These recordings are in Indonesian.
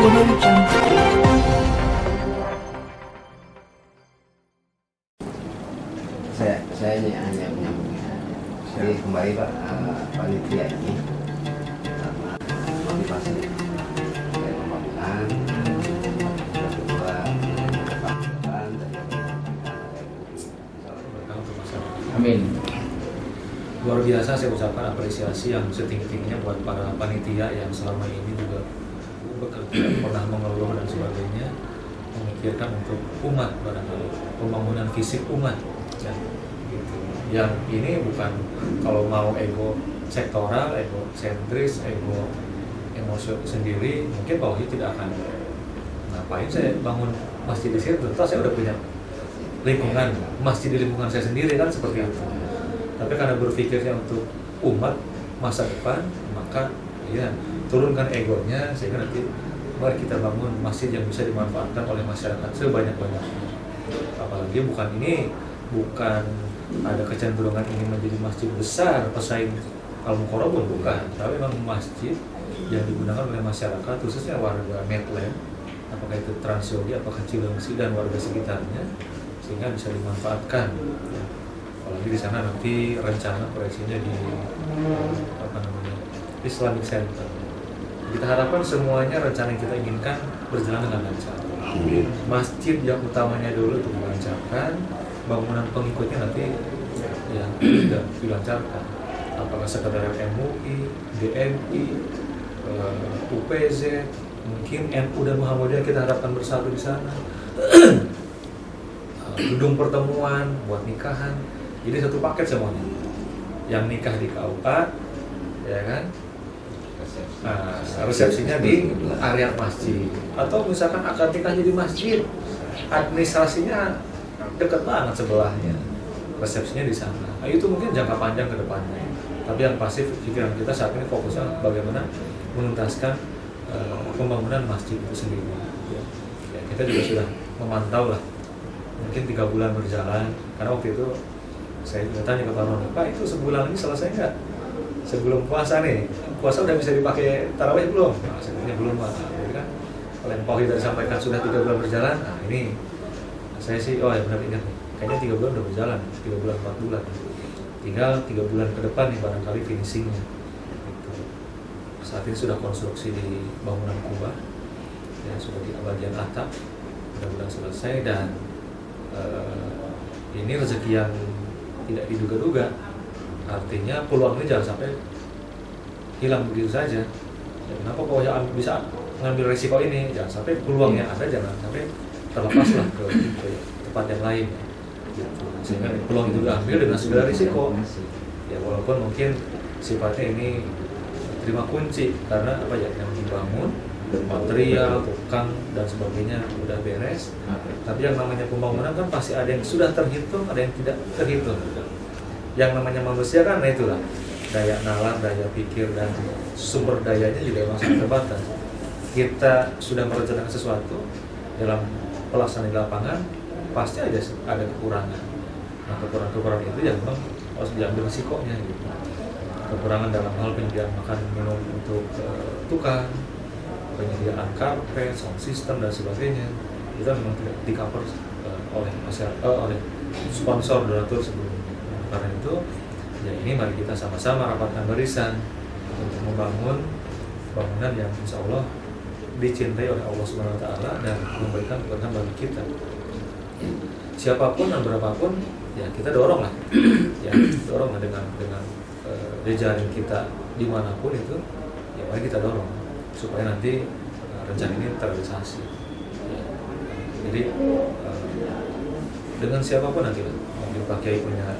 Saya ini hanya menyambungnya. Jadi kembali Pak, panitia ini motivasi dari pembangunan, kedua Pak Amin. Luar biasa saya ucapkan apresiasi yang setinggi-tingginya buat para panitia yang selama ini juga bekerja, pernah mengeluh dan sebagainya, memikirkan untuk umat barangkali, pembangunan fisik umat. Ya, gitu. Yang ini bukan kalau mau ego sektoral, ego sentris, ego emosi sendiri, mungkin bahwa itu tidak akan ngapain saya bangun masjid di sini, tentu saya udah punya lingkungan masjid di lingkungan saya sendiri kan seperti itu. Tapi karena berpikirnya untuk umat masa depan, maka ya turunkan egonya sehingga nanti mari kita bangun masjid yang bisa dimanfaatkan oleh masyarakat sebanyak-banyaknya. Apalagi bukan ada kecenderungan ini menjadi masjid besar pesaing Al-Muqarrabun, bukan, tapi memang masjid yang digunakan oleh masyarakat khususnya warga Medland, apakah itu Transyogi, apakah Cilengsi dan warga sekitarnya, sehingga bisa dimanfaatkan. Ya. Apalagi di sana nanti rencana proyeksinya di Islamic Center. Kita harapkan semuanya rencana yang kita inginkan berjalan dengan lancar. Masjid yang utamanya dulu itu dilancarkan, bangunan pengikutnya nanti ya tidak dilancarkan. Apakah sekedar MUI, DMI, UPZ, mungkin NU dan Muhammadiyah kita harapkan bersatu di sana. Gedung pertemuan buat nikahan, jadi satu paket semuanya. Yang nikah di KUA, ya kan? Resepsinya di area masjid. Atau misalkan akad nikah jadi masjid, administrasinya dekat banget sebelahnya, resepsinya di sana. Nah, itu mungkin jangka panjang ke depannya. Tapi yang pasti pikiran kita saat ini fokusnya bagaimana menuntaskan pembangunan masjid itu sendiri. Ya, kita juga sudah memantau lah. Mungkin 3 bulan berjalan, karena waktu itu saya tanya ke Pak Ronald, Pak itu sebulan ini selesai nggak? Sebelum puasa nih, puasa udah bisa dipakai tarawih belum? Nah, sebenarnya belum Pak. Jadi kan, kalau yang Pak Hida disampaikan sudah 3 bulan berjalan, nah ini saya sih, oh ya benar ingat nih, kayaknya 3 bulan udah berjalan, 3 bulan, 4 bulan. Tinggal 3 bulan ke depan nih barangkali finishingnya. Gitu. Saat ini sudah konstruksi di bangunan kubah, ya sudah di bagian atap, mudah-mudahan selesai dan ini rezeki yang tidak diduga-duga, artinya peluang ini jangan sampai hilang begitu saja. Ya, kenapa kok bisa mengambil resiko ini? Jangan sampai peluangnya ada, jangan sampai terlepaslah ke tempat yang lain. Gitu. Sehingga peluang itu diambil dengan segala risiko. Ya walaupun mungkin sifatnya ini terima kunci karena apa ya yang dibangun material, tukang dan sebagainya udah beres. Tapi yang namanya pembangunan kan pasti ada yang sudah terhitung, ada yang tidak terhitung. Yang namanya manusia kan nah itulah daya nalar, daya pikir dan sumber dayanya juga memang sangat terbatas. Kita sudah merencanakan sesuatu dalam pelaksanaan di lapangan pasti ada kekurangan. Nah kekurangan itu yang memang harus diambil risikonya gitu. Kekurangan dalam hal penyediaan makan minum untuk tukang, penyediaan karpet, sound system dan sebagainya itu memang tidak di-cover oleh masyarakat, oleh sponsor donatur sebelumnya. Karena itu, ya ini mari kita sama-sama rapatkan barisan untuk membangun bangunan yang insya Allah dicintai oleh Allah Subhanahu Wa Taala dan memberikan keberkahan bagi kita. Siapapun dan berapapun, ya kita dorong lah, ya dorong lah dengan jejaring kita dimanapun itu, ya mari kita dorong supaya nanti rencana ini terrealisasi. Ya. Jadi dengan siapapun nanti lah, mungkin Pak Kiai punya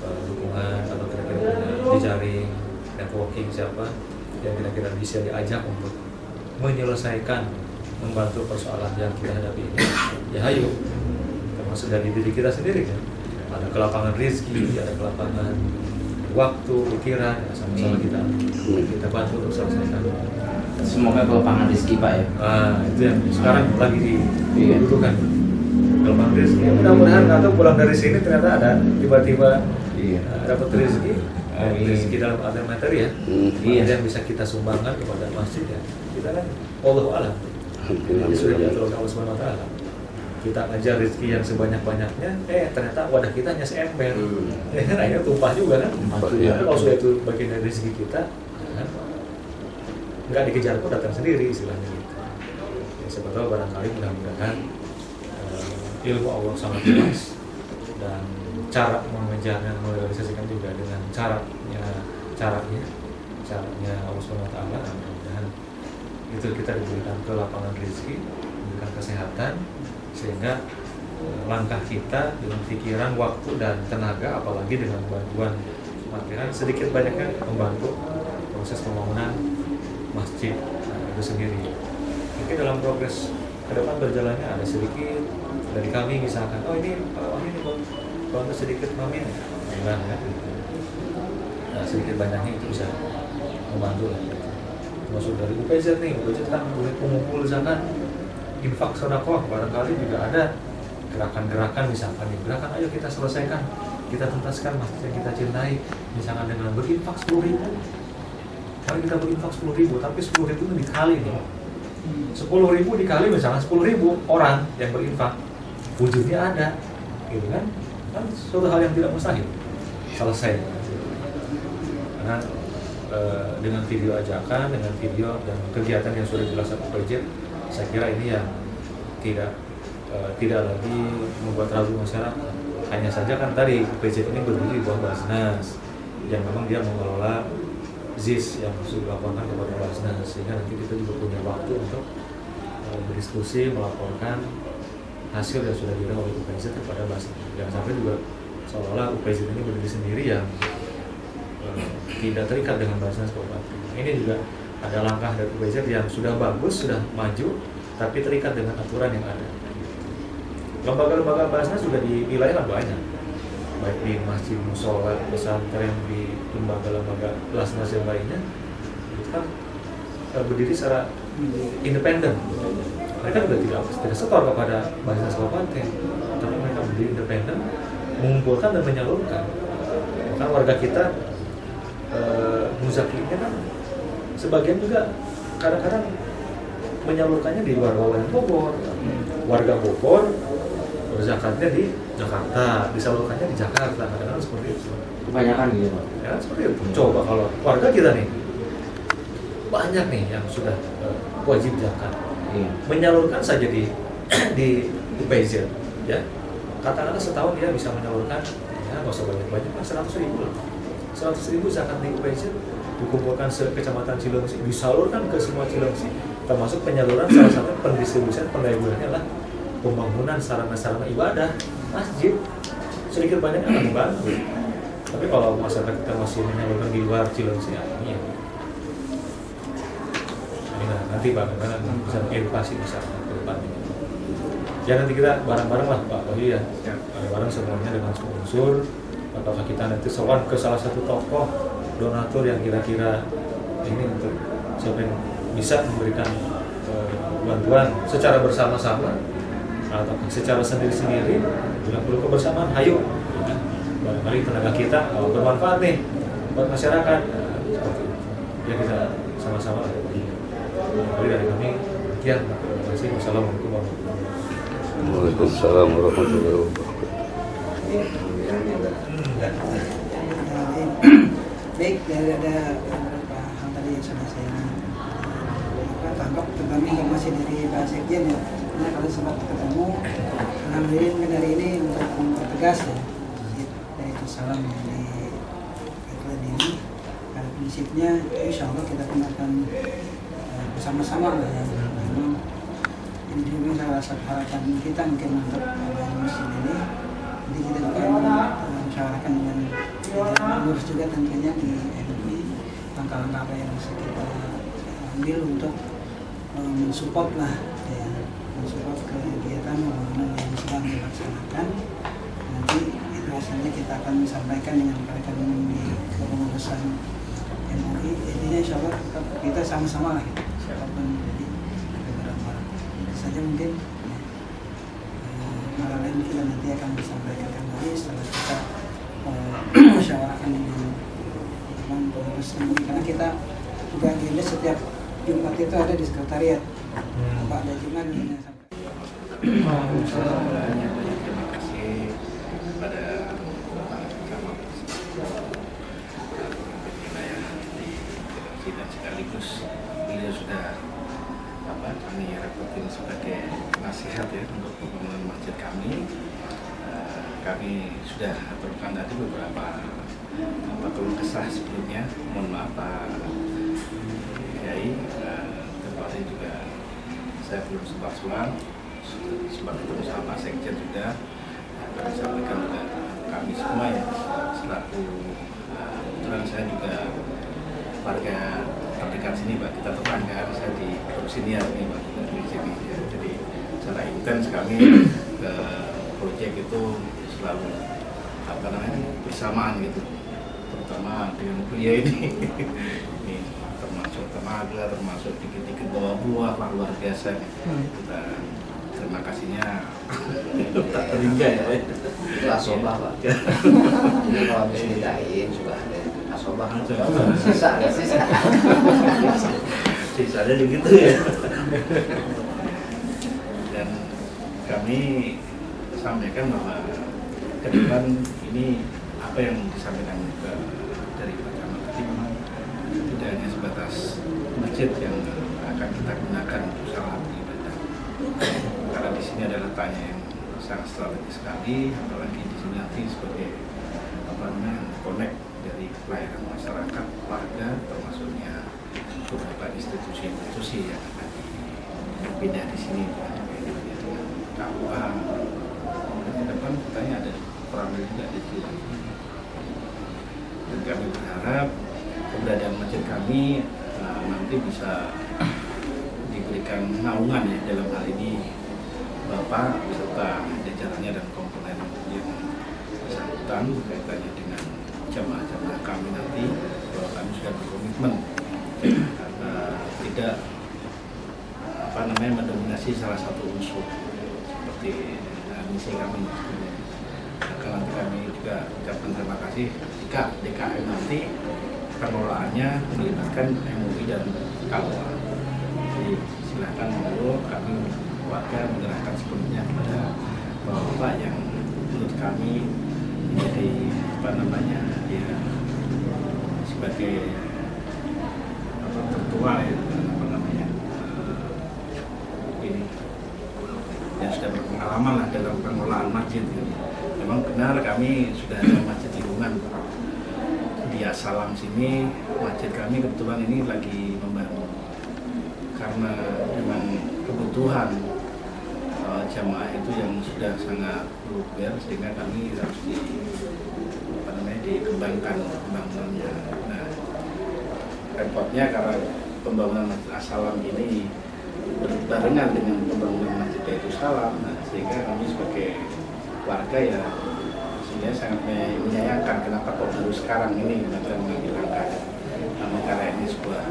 dukungan atau kira-kira punya jejaring networking siapa yang kira-kira bisa diajak untuk menyelesaikan, membantu persoalan yang kita hadapi ini. Ya ayo, termasuk dari diri kita sendiri kan. Ada kelapangan rezeki, ada kelapangan waktu, pikiran, ya sama-sama kita bantu untuk selesaikan. Semoga kelapangan rezeki Pak ya. Itu yang sekarang lagi dibutuhkan. Kelapangan rezeki. Mudah-mudahan nggak tahu pulang dari sini ternyata ada tiba-tiba dapat rezeki. Rezeki dalam arti materi ya. Yang bisa kita sumbangkan kepada masjid ya. Kita kan Allahu a'lam. Ini sudah diatur oleh Allah Subhanahu Wa Taala. Kita ajar rezeki yang sebanyak-banyaknya, ternyata wadah kita hanya seember. Akhirnya tumpah juga kan. Tapi kalau sudah itu bagian dari rezeki kita, kan, nggak dikejar kok datang sendiri istilahnya gitu. Ya, siapa tahu barangkali mudah-mudahan ilmu Allah sangat luas dan cara mengejarnya, merealisasikan juga dengan caranya Allah Subhanahu Wa Taala. Mudah-mudahan itu kita diberikan ke lapangan rezeki, diberikan kesehatan, sehingga langkah kita dengan pikiran, waktu dan tenaga, apalagi dengan bantuan material sedikit banyaknya membantu proses pembangunan masjid itu sendiri. Mungkin dalam progres ke depan berjalannya ada sedikit dari kami misalkan, ini bantu sedikit kami, bilang ya. Nah, sedikit banyaknya itu bisa membantu lah. Maksud dari UPZ nih, UPZ kan pengumpul zakat, infak sedekah, barangkali juga ada gerakan-gerakan misalkan, gerakan ayo kita selesaikan, kita tuntaskan masjid yang kita cintai, misalkan dengan berinfak 10.000. Kalau kita berinfak 10.000, tapi 10.000 itu dikali nih, 10.000 dikali misalkan 10.000 orang yang berinfak, wujudnya ada, gitu kan? Kan suatu hal yang tidak mustahil selesai. Karena dengan video ajakan, dengan video dan kegiatan yang sudah dilaksanakan UPZ, saya kira ini yang tidak lagi membuat ragu masyarakat. Hanya saja kan tadi UPZ ini berdiri di bawah Basnas yang memang dia mengelola ZIS yang sudah dilaporkan kepada Basnas, sehingga nanti kita juga punya waktu untuk berdiskusi, melaporkan hasil yang sudah diraih oleh UPZ kepada Basnas. Jangan sampai juga seolah-olah UPZ ini berdiri sendiri yang tidak terikat dengan Basnas Kabupaten. Ini juga ada langkah dari UPZ yang sudah bagus, sudah maju, tapi terikat dengan aturan yang ada. Lembaga-lembaga Basnas juga di wilayah banyak, baik di masjid, musola, pesantren, di lembaga-lembaga Basnas yang lainnya, itu kan berdiri secara independen. Mereka juga tidak setor kepada Basnas Kabupaten, tapi mereka berdiri independen, mengumpulkan dan menyalurkan. Maka warga kita muzakirnya kan sebagian juga kadang-kadang menyalurkannya di luar Kabupaten Bogor. Warga Bogor berzakatnya di Jakarta, disalurkannya di Jakarta, kadang-kadang seperti itu. Kebanyakan gitu Pak. Ya seperti itu. Coba kalau warga kita nih banyak nih yang sudah wajib zakat, menyalurkan saja di UPZ, ya. Katakanlah setahun dia bisa menyalurkan, ya nggak usah banyak-banyak, 100.000 lah. 100.000 zakat di UPZ dikumpulkan kecamatan Cilengsi, disalurkan ke semua Cilengsi, termasuk penyaluran salah satu pendistribusian pendayaan adalah pembangunan sarana-sarana ibadah masjid, sedikit banyak akan membantu. Tapi kalau masyarakat kita masih menyalurkan di luar Cilengsi, ya ini nanti bagaimana bisa edukasi masyarakat ke depannya. Ya nanti kita bareng-bareng lah Pak Wahyu ya, bareng-bareng semuanya dengan semua unsur. Apakah kita nanti sowan ke salah satu tokoh donatur yang kira-kira ini untuk siapa yang bisa memberikan bantuan secara bersama-sama atau secara sendiri-sendiri, bila perlu kebersamaan, ayo barangkali tenaga kita bermanfaat nih buat masyarakat, seperti itu. Ya kita sama-sama dari kami sekian. Terima kasih. Wassalamualaikum warahmatullahi wabarakatuh. Waalaikumsalam warahmatullahi wabarakatuh. Baik, ada beberapa hal tadi yang sudah saya tangkap, terutama informasi dari Pak Sekjen ya. Karena kalau sempat ketemu, alhamdulillah mungkin hari ini untuk mempertegas ya, yaitu salam dari iklan ini. Karena prinsipnya, insya Allah kita akan bersama-sama lah ya. Memang ini juga salah satu harapan kita mungkin untuk masjid ini. Jadi kita juga musyawarahkan dengan pengurus juga tentunya di MUI, langkah-langkah apa yang bisa kita ambil untuk mensupport lah ya, mensupport kegiatan pembangunan yang sedang dilaksanakan. Nanti itu hasilnya kita akan sampaikan dengan rekan di kepengurusan MUI. Intinya insya Allah kita sama-sama lah siapapun jadi beberapa saja mungkin hal lain kita nanti akan disampaikan kembali setelah kita musyawarahkan dengan pengurus MUI, karena kita juga agenda setiap Jumat itu ada di sekretariat. Pak ada juga yang sampai. Banyak terima kasih kepada Bapak Camat wilayah di Cilengsi dan sekaligus beliau sudah kami rekrutkan sebagai nasihat ya untuk pembangunan masjid kami. Kami sudah aturkan tadi beberapa keluh kesah sebelumnya. Mohon maaf Pak Kiai, kemarin juga saya belum sempat pulang, sempat ketemu sama Pak Sekjen juga. Kami sampaikan juga kami semua ya selaku kebetulan saya juga warga terdekat sini Pak, kita tetangga, saya di Grup Siniar ini Pak, di sini ya. Jadi secara intens kami ke proyek itu selalu bersamaan gitu, terutama dengan beliau ini ini termasuk tenaga, termasuk dikit-dikit bawa buah lah, luar biasa kita terima kasihnya tak terhingga ya. Itu asobah Pak. Jadi kalau habis mintain suka ada asobah kan sisa nggak sisa. Sisanya begitu ya. Dan kami sampaikan bahwa ke depan ini apa yang disampaikan juga dari Pak Camat tadi memang tidak hanya sebatas masjid yang akan kita gunakan untuk salat ibadah, karena di sini ada letaknya yang sangat strategis sekali, apalagi di sini nanti sebagai connect dari pelayanan masyarakat, warga, termasuknya beberapa institusi yang akan pindah di sini dengan KUA. Ke depan katanya ada perambil juga di sini. Dan kami berharap keberadaan masjid kami nanti bisa diberikan naungan ya dalam hal ini Bapak beserta jajarannya dan komponen yang bersangkutan kaitannya dengan jamaah-jamaah kami nanti, bahwa kami sudah berkomitmen tidak mendominasi salah satu unsur seperti misi kami. Maka nanti kami juga ucapkan terima kasih jika DKM nanti pengelolaannya melibatkan MUI dan KUA. Jadi silakan monggo kami warga menyerahkan sepenuhnya kepada Bapak yang menurut kami menjadi ya sebagai tertua ya ini yang sudah berpengalaman lah dalam pengelolaan masjid. Memang benar kami sudah ada masjid lingkungan di Asalam sini, masjid kami kebetulan ini lagi membangun karena dengan kebutuhan jamaah itu yang sudah sangat luber, sehingga kami harus dikembangkan pembangunannya. Nah, repotnya karena pembangunan Masjid As-Salam ini berbarengan dengan pembangunan Masjid Baitul Salam, sehingga kami sebagai warga ya sehingga sangat menyayangkan kenapa kok baru sekarang ini kita mengambil langkah. Namun karena ini sebuah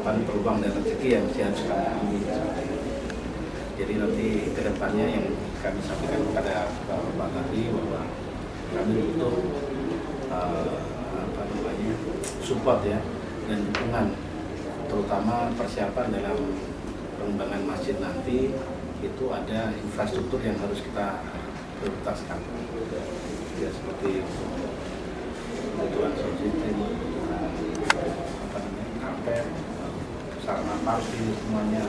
peluang dan rezeki yang harus kami ambil. Jadi nanti kedepannya yang kami sampaikan kepada Bapak tadi bahwa kami butuh support ya dan dukungan, terutama persiapan dalam pengembangan masjid nanti itu ada infrastruktur yang harus kita prioritaskan ya, seperti kebutuhan sounding, karpet, sarana parkir semuanya,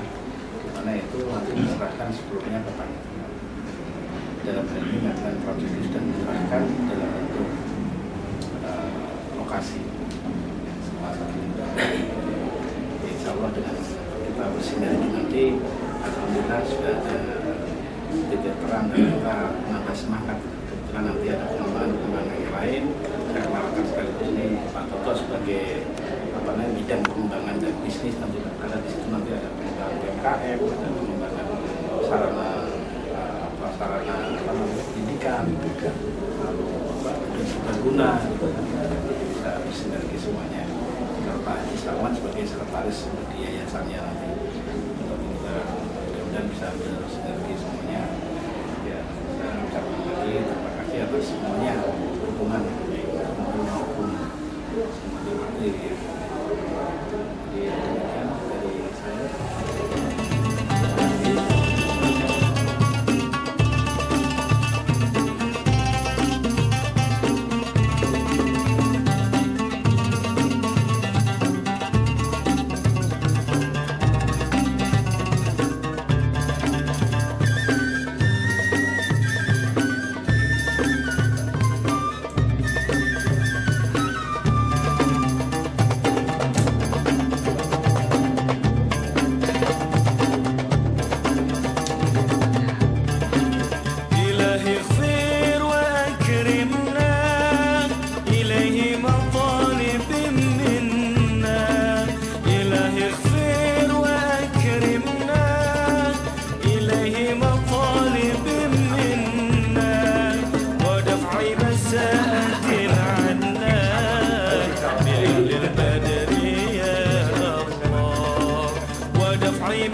dimana itu nanti diserahkan sebelumnya ke panitia. Dalam hal ini Kementerian Proyek sudah menyerahkan dalam bentuk lokasi. Insya Allah dengan kita bersinergi nanti, alhamdulillah sudah ada titik terang dan kita menambah semangat. Kebetulan nanti ada pengembangan yang lain. Saya kenalkan sekaligus ini Pak Toto sebagai bidang pengembangan dan bisnis nanti, karena di situ nanti ada pengembangan UMKM, ada pengembangan sarana pendidikan, lalu berguna, bisa bersinergi semuanya. Kalau Pak Haji Salman sebagai sekretaris di yayasannya nanti, kita mudah-mudahan bisa bersinergi semuanya. Ya, saya ucapkan lagi terima kasih atas semuanya dukungan maupun semuanya materi. Jadi demikian dari saya.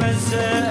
مساء